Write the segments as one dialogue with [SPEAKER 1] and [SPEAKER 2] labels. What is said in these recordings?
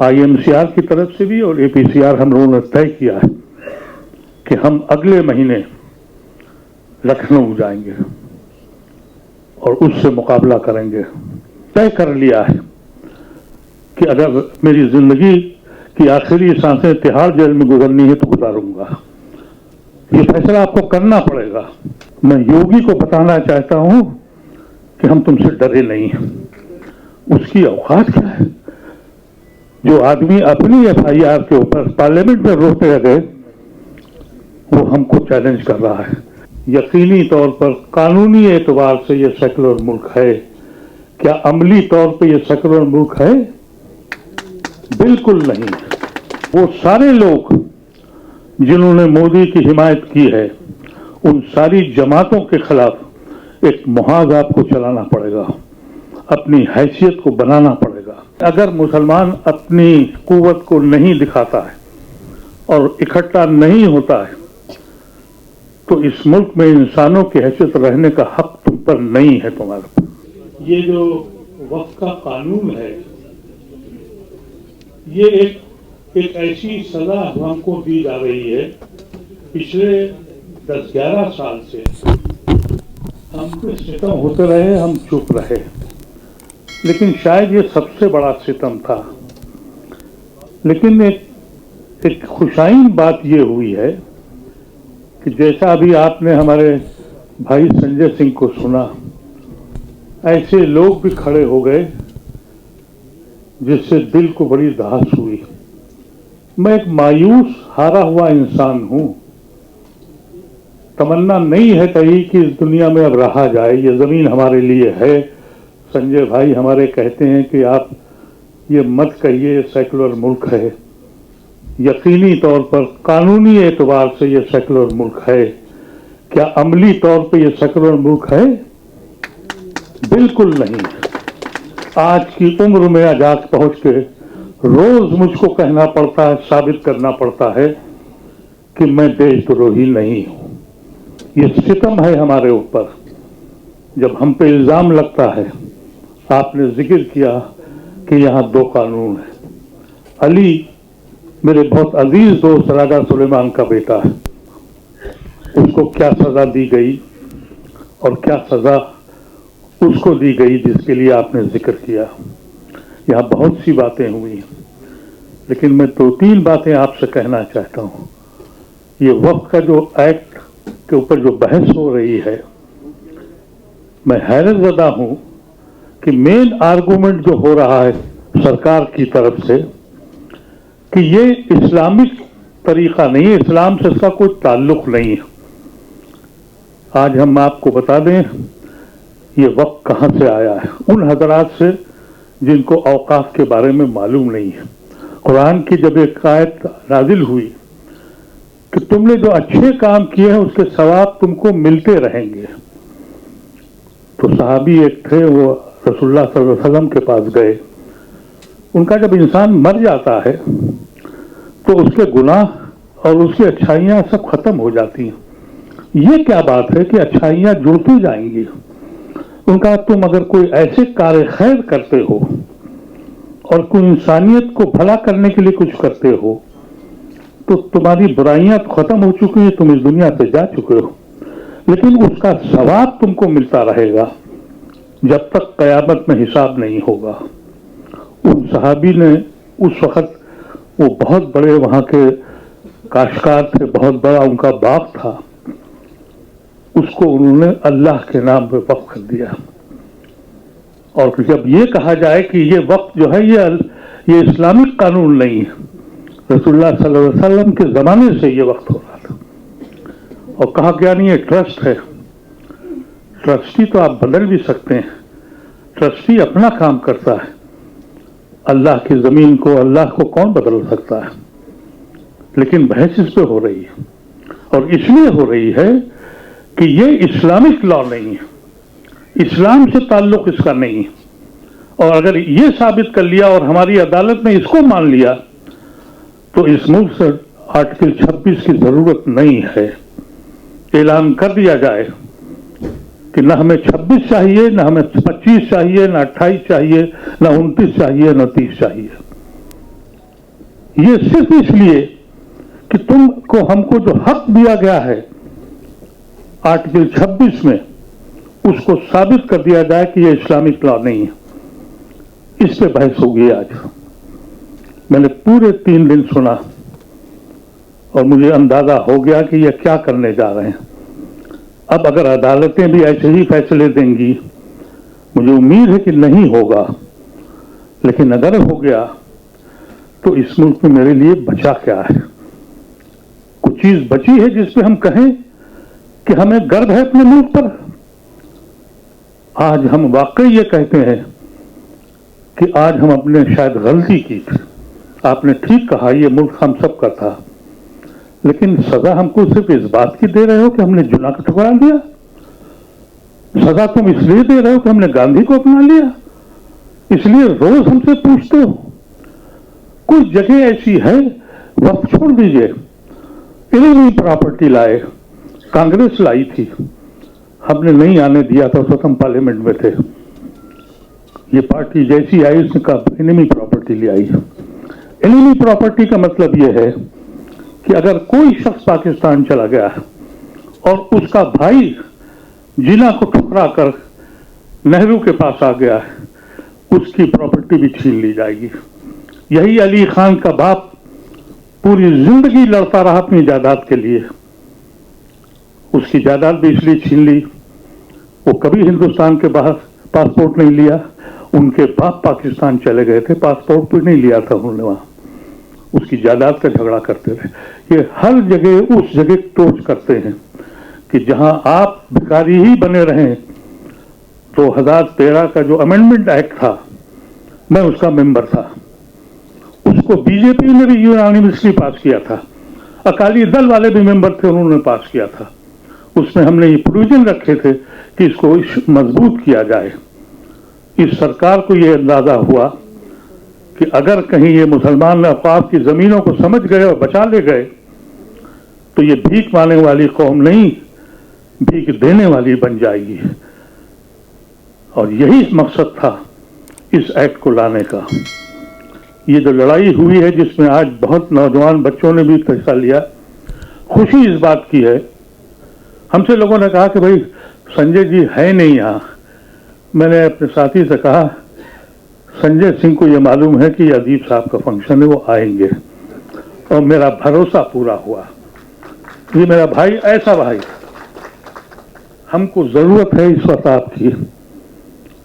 [SPEAKER 1] IMCR की तरफ से भी और APCR हम लोगों ने तय किया है कि हम अगले महीने लखनऊ जाएंगे और उससे मुकाबला करेंगे। तय कर लिया है कि अगर मेरी जिंदगी की आखिरी सांसें तिहाड़ जेल में गुजरनी है तो गुजारूंगा। ये फैसला आपको करना पड़ेगा। मैं योगी को बताना चाहता हूं कि हम तुमसे डरे नहीं हैं। उसकी औकात क्या है? जो आदमी अपनी FIR के ऊपर पार्लियामेंट में रोते गए, वो हमको चैलेंज कर रहा है। यकीनी तौर पर कानूनी एतबार से ये सेकुलर मुल्क है। क्या अमली तौर पे ये सेकुलर मुल्क है? बिल्कुल नहीं। वो सारे लोग जिन्होंने मोदी की हिमायत की है, उन सारी जमातों के खिलाफ एक मुहाज आपको चलाना पड़ेगा, अपनी हैसियत को बनाना पड़ेगा। अगर मुसलमान अपनी कुव्वत को नहीं दिखाता है और इकट्ठा नहीं होता है, तो इस मुल्क में इंसानों की हैसियत रहने का हक तुम पर नहीं है। तुम्हारा ये जो वक्फ का कानून है, ये एक ऐसी सजा हमको दी जा रही है। पिछले 10-11 साल से हम पे सितम होते रहे, हम चुप रहे, लेकिन शायद ये सबसे बड़ा सितम था। लेकिन एक खुशाइन बात ये हुई है कि जैसा अभी आपने हमारे भाई संजय सिंह को सुना, ऐसे लोग भी खड़े हो गए जिससे दिल को बड़ी दहास हुई। मैं एक मायूस हारा हुआ इंसान हूं। तमन्ना नहीं है कहीं कि इस दुनिया में अब रहा जाए। ये जमीन हमारे लिए है। संजय भाई हमारे कहते हैं कि आप ये मत कहिए, सेकुलर मुल्क है। यकीनी तौर पर कानूनी एतबार से ये सेकुलर मुल्क है। क्या अमली तौर पे ये सेकुलर मुल्क है? बिल्कुल नहीं। आज की उम्र में आज पहुंच के रोज मुझको कहना पड़ता है, साबित करना पड़ता है कि मैं देशद्रोही नहीं हूं। ये सितम है हमारे ऊपर। जब हम पे इल्जाम लगता है, आपने जिक्र किया कि यहां 2 कानून है। अली मेरे बहुत अजीज दोस्त राजा सुलेमान का बेटा है, उसको क्या सजा दी गई और क्या सजा उसको दी गई जिसके लिए आपने जिक्र किया। यहाँ बहुत सी बातें हुई, लेकिन मैं 2-3 बातें आपसे कहना चाहता हूँ। ये वक्फ का जो एक्ट के ऊपर जो बहस हो रही है, मैं हैरतज़दा हूँ कि मेन आर्गुमेंट जो हो रहा है सरकार की तरफ से कि ये इस्लामिक तरीका नहीं है, इस्लाम से इसका कोई ताल्लुक नहीं है। आज हम आपको बता दें ये वक्त कहाँ से आया है। उन हजरात से जिनको औकाफ के बारे में मालूम नहीं है। कुरान की जब एक आयत नाजिल हुई कि तुमने जो अच्छे काम किए हैं उसके सवाब तुमको मिलते रहेंगे, तो सहाबी एक थे, वो रसूलुल्लाह सल्लल्लाहु अलैहि वसल्लम के पास गए। उनका जब इंसान मर जाता है तो उसके गुनाह और उसकी अच्छाइयाँ सब खत्म हो जाती हैं। ये क्या बात है कि अच्छाइयाँ जुड़ती जाएंगी? उनका तुम अगर कोई ऐसे कार्य खैर करते हो और कोई इंसानियत को भला करने के लिए कुछ करते हो तो तुम्हारी बुराइयां तो खत्म हो चुकी हैं, तुम इस दुनिया से जा चुके हो, लेकिन उसका सवाब तुमको मिलता रहेगा जब तक कयामत में हिसाब नहीं होगा। उन सहाबी ने उस वक्त, वो बहुत बड़े वहां के काश्तकार थे, बहुत बड़ा उनका बाग था, उसको उन्होंने अल्लाह के नाम पे वक्फ कर दिया। और जब ये कहा जाए कि ये वक्फ जो है ये इस्लामिक कानून नहीं है, रसूलुल्लाह सल्लल्लाहु अलैहि वसल्लम के ज़माने से ये वक्त हो रहा था, और कहा गया नहीं ये ट्रस्ट है। ट्रस्टी तो आप बदल भी सकते हैं, ट्रस्टी अपना काम करता है। अल्लाह की ज़मीन को, अल्लाह को कौन बदल सकता है? लेकिन बहस इस पे हो रही है, और इसलिए हो रही है कि ये इस्लामिक लॉ नहीं है, इस्लाम से ताल्लुक इसका नहीं है। और अगर ये साबित कर लिया और हमारी अदालत ने इसको मान लिया तो इस मुल्क से आर्टिकल 26 की जरूरत नहीं है। ऐलान कर दिया जाए कि न हमें 26 चाहिए, न हमें 25 चाहिए, न 28 चाहिए, न 29 चाहिए, न 30 चाहिए। ये सिर्फ इसलिए कि तुमको हमको जो हक दिया गया है आर्टिकल 26 में, उसको साबित कर दिया जाए कि ये इस्लामिक लॉ नहीं है। इस पे बहस होगी आज। मैंने पूरे 3 दिन सुना और मुझे अंदाजा हो गया कि ये क्या करने जा रहे हैं। अब अगर अदालतें भी ऐसे ही फैसले देंगी, मुझे उम्मीद है कि नहीं होगा, लेकिन अगर हो गया तो इस मुल्क में मेरे लिए बचा क्या है? कुछ चीज बची है जिस पे हम कहें कि हमें गर्व है अपने मुल्क पर? आज हम वाकई ये कहते हैं कि आज हम अपने शायद गलती की थी। आपने ठीक कहा, ये मुल्क हम सब का था, लेकिन सजा हमको सिर्फ इस बात की दे रहे हो कि हमने जुना का ठुकरा दिया? सजा तुम इसलिए दे रहे हो कि हमने गांधी को अपना लिया? इसलिए रोज हमसे पूछते हो? कुछ जगह ऐसी है, वक्त छोड़ दीजिए, इलीगल प्रॉपर्टी लाए, कांग्रेस लाई थी, हमने नहीं आने दिया था, उस वक्त हम पार्लियामेंट में थे। ये पार्टी जैसी आई उसने कहा एनिमी प्रॉपर्टी ले आई। एनिमी प्रॉपर्टी का मतलब यह है कि अगर कोई शख्स पाकिस्तान चला गया और उसका भाई जिना को ठुकरा कर नेहरू के पास आ गया है, उसकी प्रॉपर्टी भी छीन ली जाएगी। यही अली खान का बाप पूरी जिंदगी लड़ता रहा अपनी जायदाद के लिए, उसकी जायदाद भी इसलिए छीन ली, वो कभी हिंदुस्तान के बाहर पासपोर्ट नहीं लिया, उनके बाप पाकिस्तान चले गए थे, पासपोर्ट भी नहीं लिया था उन्होंने, वहां उसकी जायदाद का झगड़ा करते रहे। ये हर जगह उस जगह टोच करते हैं कि जहां आप भिखारी ही बने रहें। 2013 का जो अमेंडमेंट एक्ट था, मैं उसका मेंबर था, उसको बीजेपी ने भी यूनानिमसली पास किया था, अकाली दल वाले भी मेंबर थे, उन्होंने पास किया था। उसमें हमने ये प्रोविजन रखे थे कि इसको मजबूत किया जाए। इस सरकार को ये अंदाजा हुआ कि अगर कहीं ये मुसलमान अफवाद की जमीनों को समझ गए और बचा ले गए तो ये भीख मांगने वाली कौम नहीं, भीख देने वाली बन जाएगी। और यही मकसद था इस एक्ट को लाने का। ये जो लड़ाई हुई है जिसमें आज बहुत नौजवान बच्चों ने भी हिस्सा लिया, खुशी इस बात की है। हमसे लोगों ने कहा कि भाई संजय जी है नहीं यहाँ। मैंने अपने साथी से कहा संजय सिंह को ये मालूम है कि अदीब साहब का फंक्शन है, वो आएंगे, और मेरा भरोसा पूरा हुआ। ये मेरा भाई, ऐसा भाई, हमको जरूरत है इस वक्त आपकी,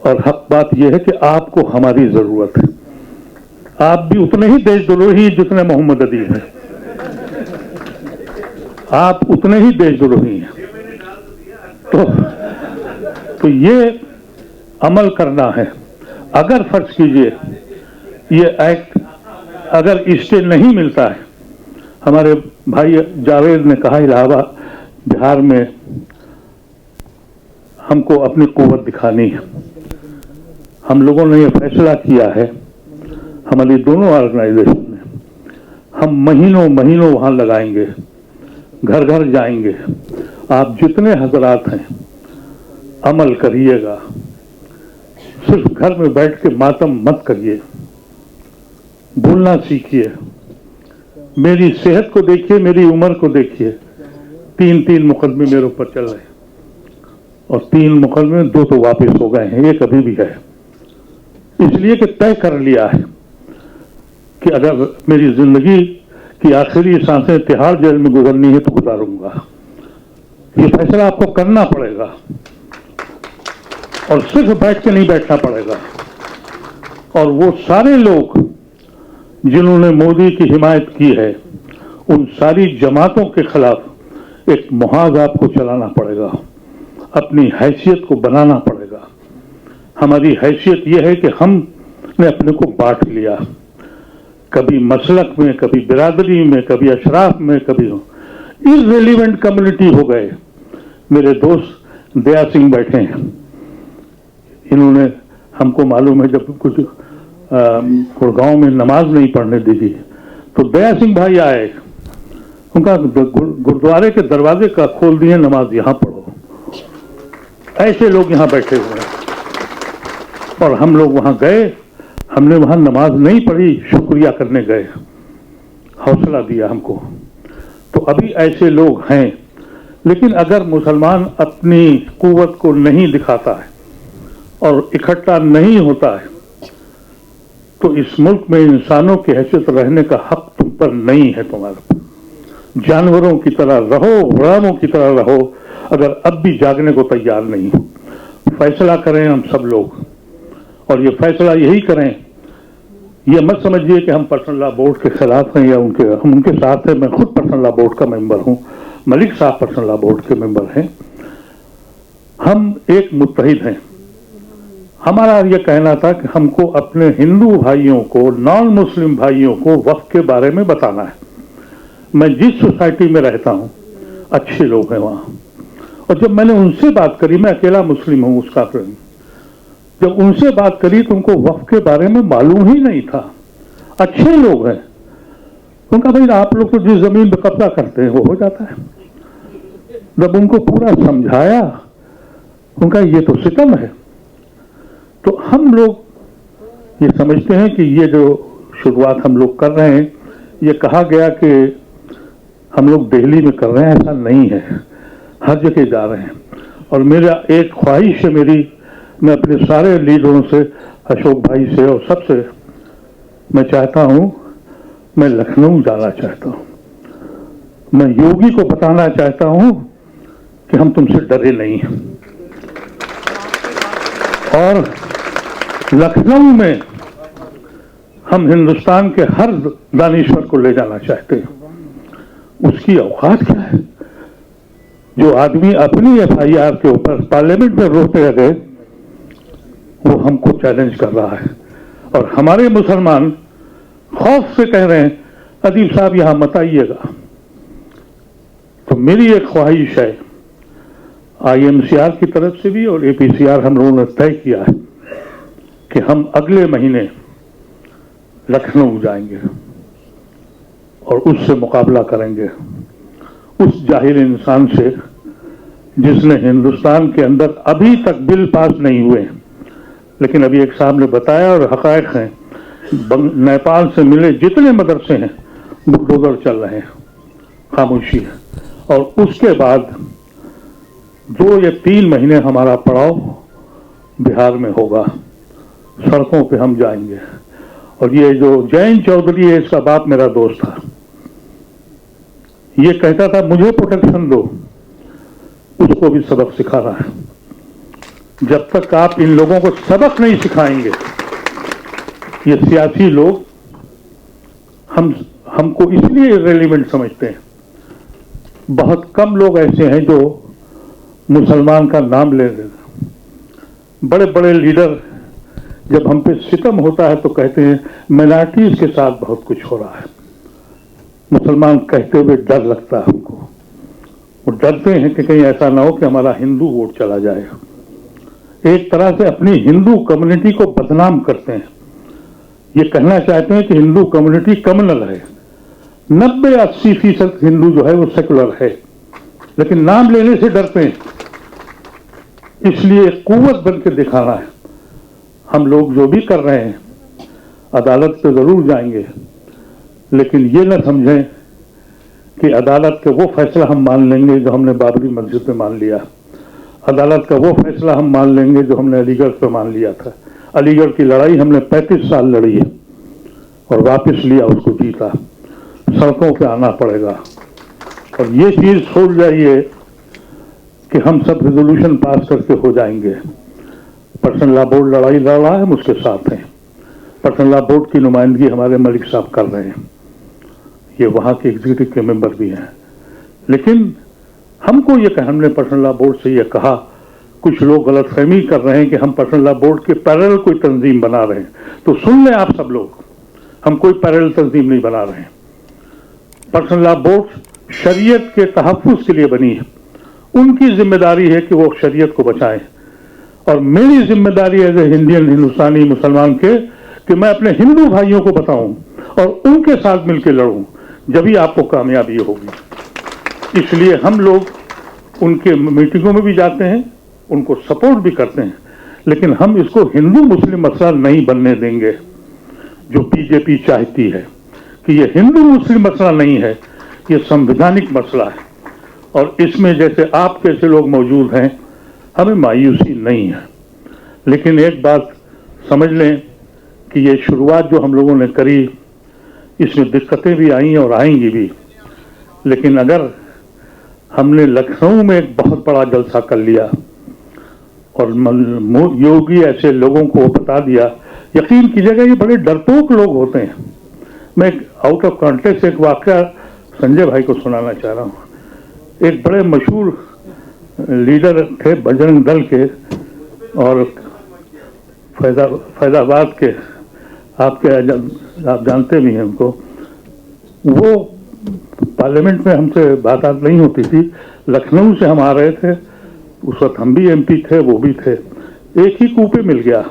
[SPEAKER 1] और हक बात यह है कि आपको हमारी जरूरत है। आप भी उतने ही देशद्रोही जितने मोहम्मद अदीब हैं, आप उतने ही देशद्रोही हैं। तो ये अमल करना है। अगर फर्ज कीजिए ये एक्ट अगर स्टे नहीं मिलता है, हमारे भाई जावेद ने कहा इलाहाबाद बिहार में हमको अपनी कुव्वत दिखानी है। हम लोगों ने ये फैसला किया है, हमारी दोनों ऑर्गेनाइजेशन ने, हम महीनों महीनों वहां लगाएंगे, घर घर जाएंगे। आप जितने हजरात हैं अमल करिएगा, सिर्फ घर में बैठ के मातम मत करिए, बोलना सीखिए। मेरी सेहत को देखिए, मेरी उम्र को देखिए। 3 मुकदमे मेरे ऊपर चल रहे हैं और 3 मुकदमे 2 तो वापस हो गए हैं, एक अभी भी है। इसलिए कि तय कर लिया है कि अगर मेरी जिंदगी की आखिरी सांसें तिहाड़ जेल में गुजरनी है तो गुजारूंगा। ये फैसला आपको करना पड़ेगा और सिर्फ बैठ के नहीं बैठना पड़ेगा। और वो सारे लोग जिन्होंने मोदी की हिमायत की है, उन सारी जमातों के खिलाफ एक मुहाज आपको चलाना पड़ेगा, अपनी हैसियत को बनाना पड़ेगा। हमारी हैसियत यह है कि हमने अपने को बांट लिया, कभी मसलक में, कभी बिरादरी में, कभी अशराफ में, कभी इररिलेवेंट कम्युनिटी हो गए। मेरे दोस्त दया सिंह बैठे हैं, इन्होंने हमको मालूम है जब कुछ गुड़गांव में नमाज नहीं पढ़ने दी थी तो दया सिंह भाई आए, उनका गुरुद्वारे के दरवाजे का खोल दिए, नमाज यहां पढ़ो। ऐसे लोग यहां बैठे हुए हैं और हम लोग वहां गए, हमने वहां नमाज नहीं पढ़ी, शुक्रिया करने गए। हौसला दिया हमको। तो अभी ऐसे लोग हैं, लेकिन अगर मुसलमान अपनी कुव्वत को नहीं दिखाता है और इकट्ठा नहीं होता है तो इस मुल्क में इंसानों की हैसियत रहने का हक तुम पर नहीं है। तुम्हारा जानवरों की तरह रहो, गुलामों की तरह रहो, अगर अब भी जागने को तैयार नहीं हो। फैसला करें हम सब लोग, और ये फैसला यही करें, ये मत समझिए कि हम पर्सनल लॉ बोर्ड के खिलाफ हैं या हम उनके साथ हैं। मैं खुद पर्सनल लॉ बोर्ड का मेंबर हूं, मलिक साहब पर्सनल लॉ बोर्ड के मेंबर हैं। हम एक मुत्तहिद हैं। हमारा ये कहना था कि हमको अपने हिंदू भाइयों को, नॉन मुस्लिम भाइयों को वक्फ के बारे में बताना है। मैं जिस सोसाइटी में रहता हूं अच्छे लोग हैं वहां, और जब मैंने उनसे बात करी, मैं अकेला मुस्लिम हूं उसका, जब उनसे बात करी तो उनको वक्फ के बारे में मालूम ही नहीं था। अच्छे लोग हैं। उनका भाई आप लोग तो जिस जमीन पे कब्जा करते हैं वो हो जाता है। जब उनको पूरा समझाया, उनका ये तो सितम है। तो हम लोग ये समझते हैं कि ये जो शुरुआत हम लोग कर रहे हैं, ये कहा गया कि हम लोग दिल्ली में कर रहे हैं, ऐसा नहीं है। हर जगह जा रहे हैं। और मेरा एक ख्वाहिश है मेरी, मैं अपने सारे लीडरों से, अशोक भाई से और सबसे मैं चाहता हूं, मैं लखनऊ जाना चाहता हूं। मैं योगी को बताना चाहता हूं कि हम तुमसे डरे नहीं हैं। और लखनऊ में हम हिंदुस्तान के हर दानिश्वर को ले जाना चाहते हैं। उसकी औकात क्या है? जो आदमी अपनी FIR के ऊपर पार्लियामेंट में रोते गए, वो हमको चैलेंज कर रहा है। और हमारे मुसलमान खौफ से कह रहे हैं अदीब साहब यहां मत आइएगा। तो मेरी एक ख्वाहिश है, IMCR की तरफ से भी और APCR हम लोगों ने तय किया है कि हम अगले महीने लखनऊ जाएंगे और उससे मुकाबला करेंगे, उस जाहिल इंसान से जिसने हिंदुस्तान के अंदर अभी तक बिल पास नहीं हुए, लेकिन अभी एक साहब ने बताया और हकायक हैं, नेपाल से मिले जितने मदरसे हैं बुलडोजर चल रहे हैं, खामोशी है। और उसके बाद 2 या 3 महीने हमारा पड़ाव बिहार में होगा, सड़कों पे हम जाएंगे। और ये जो जयंत चौधरी है, इसका बाप मेरा दोस्त था, ये कहता था मुझे प्रोटेक्शन दो, उसको भी सबक सिखा रहा है। जब तक आप इन लोगों को सबक नहीं सिखाएंगे, ये सियासी लोग हमको इसलिए इर्रेलेवेंट समझते हैं। बहुत कम लोग ऐसे हैं जो मुसलमान का नाम ले रहे हैं। बड़े बड़े लीडर जब हम पे सितम होता है तो कहते हैं माइनॉरिटीज के साथ बहुत कुछ हो रहा है। मुसलमान कहते हुए डर लगता है हमको, वो डरते हैं कि कहीं ऐसा ना हो कि हमारा हिंदू वोट चला जाए। एक तरह से अपनी हिंदू कम्युनिटी को बदनाम करते हैं। ये कहना चाहते हैं कि हिंदू कम्युनिटी कम्युनल है। 90-80% हिंदू जो है वो सेकुलर है, लेकिन नाम लेने से डरते हैं। इसलिए कुव्वत बन के दिखाना है। हम लोग जो भी कर रहे हैं, अदालत पे जरूर जाएंगे, लेकिन ये न समझें कि अदालत का वो फैसला हम मान लेंगे जो हमने बाबरी मस्जिद पे मान लिया। अदालत का वो फैसला हम मान लेंगे जो हमने अलीगढ़ पे मान लिया था। अलीगढ़ की लड़ाई हमने 35 साल लड़ी है और वापस लिया, उसको जीता। सड़कों पे आना पड़ेगा। और ये चीज सोच जाइए कि हम सब रेजोल्यूशन पास करके हो जाएंगे। पर्सनल लॉ बोर्ड लड़ाई लड़ रहा है, हम उसके साथ हैं। पर्सनल लॉ बोर्ड की नुमाइंदगी हमारे मलिक साहब कर रहे हैं, ये वहां के एग्जीक्यूटिव के मेंबर भी हैं। लेकिन हमको ये कहा, हमने पर्सनल लॉ बोर्ड से ये कहा, कुछ लोग गलतफहमी कर रहे हैं कि हम पर्सनल लॉ बोर्ड के पैरेलल कोई तंजीम बना रहे हैं। तो सुन लें आप सब लोग, हम कोई पैरेलल तंजीम नहीं बना रहे हैं। पर्सनल लॉ बोर्ड शरीयत के तहफ्फुज़ के लिए बनी है। उनकी जिम्मेदारी है कि वो शरीयत को बचाएं, और मेरी जिम्मेदारी एज ए इंडियन, हिंदुस्तानी मुसलमान के, कि मैं अपने हिंदू भाइयों को बताऊं और उनके साथ मिलकर लड़ूं, जब ही आपको कामयाबी होगी। इसलिए हम लोग उनके मीटिंगों में भी जाते हैं, उनको सपोर्ट भी करते हैं, लेकिन हम इसको हिंदू मुस्लिम मसला नहीं बनने देंगे जो बीजेपी चाहती है। कि ये हिंदू मुस्लिम मसला नहीं है, ये संवैधानिक मसला है और इसमें जैसे आप कैसे लोग मौजूद हैं, हमें मायूसी नहीं है। लेकिन एक बात समझ लें कि ये शुरुआत जो हम लोगों ने करी, इसमें दिक्कतें भी आई और आएंगी भी, लेकिन अगर हमने लखनऊ में एक बहुत बड़ा जलसा कर लिया और योगी ऐसे लोगों को बता दिया, यकीन कीजिएगा ये बड़े डरपोक लोग होते हैं। मैं आउट ऑफ कॉन्टेक्स्ट एक वाकया संजय भाई को सुनाना चाह रहा हूँ। एक बड़े मशहूर लीडर थे बजरंग दल के और फैजाबाद के, आप जानते भी हैं उनको। वो पार्लियामेंट में हमसे बात नहीं होती थी, लखनऊ से हम आ रहे थे, उस वक्त हम भी एमपी थे, वो भी थे। एक ही कूपे मिल गया,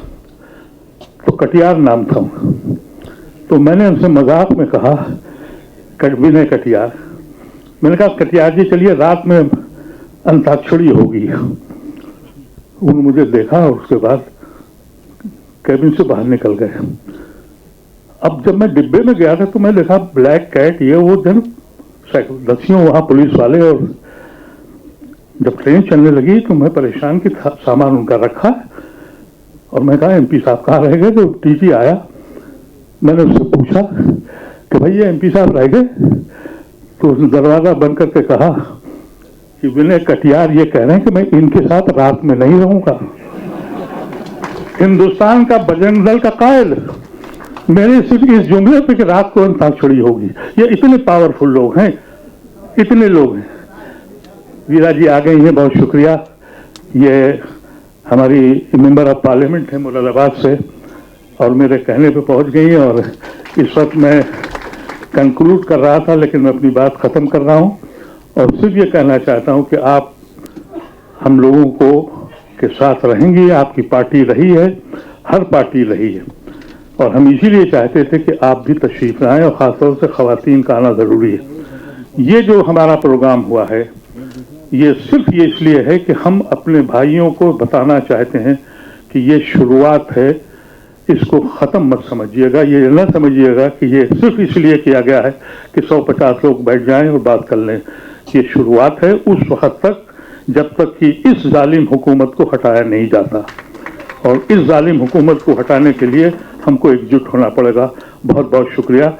[SPEAKER 1] तो कटियार नाम था। तो मैंने उनसे मजाक में कहा, विनय कटियार, मैंने कहा कटियार जी चलिए रात में अंताक्षरी होगी। उन्होंने मुझे देखा और उसके बाद कैबिन से बाहर निकल गए। अब जब मैं डिब्बे में गया था तो मैं देखा ब्लैक कैट, ये वो जन दसियों वहां पुलिस वाले, और जब ट्रेन चलने लगी तो मैं परेशान कि सामान उनका रखा और मैं कहा एमपी साहब कहाँ रह गए। तो टीटी आया, मैंने उससे पूछा कि भाई ये एमपी साहब रह गए। तो उसने दरवाजा बंद करके कहा कि विनय कटियार ये कह रहे हैं कि मैं इनके साथ रात में नहीं रहूंगा। हिंदुस्तान का बजरंग दल का कायल मेरे सिर्फ इस जुमले पे कि रात को अंताक्षरी होगी। ये इतने पावरफुल लोग हैं, इतने लोग हैं। वीरा जी आ गई हैं, बहुत शुक्रिया। ये हमारी मेंबर ऑफ पार्लियामेंट है मुरादाबाद से और मेरे कहने पे पहुंच गई हैं और इस वक्त मैं कंक्लूड कर रहा था, लेकिन मैं अपनी बात खत्म कर रहा हूं और सिर्फ ये कहना चाहता हूं कि आप हम लोगों को के साथ रहेंगी। आपकी पार्टी रही है, हर पार्टी रही है और हम इसीलिए चाहते थे कि आप भी तशरीफ लाएं और खासतौर से खवातीन का आना जरूरी है। ये जो हमारा प्रोग्राम हुआ है, ये सिर्फ ये इसलिए है कि हम अपने भाइयों को बताना चाहते हैं कि ये शुरुआत है, इसको ख़त्म मत समझिएगा। ये न समझिएगा कि ये सिर्फ इसलिए किया गया है कि 150 लोग बैठ जाएं और बात कर लें। ये शुरुआत है उस वक्त तक जब तक कि इस जालिम हुकूमत को हटाया नहीं जाता, और इस जालिम हुकूमत को हटाने के लिए हमको एकजुट होना पड़ेगा। बहुत बहुत शुक्रिया।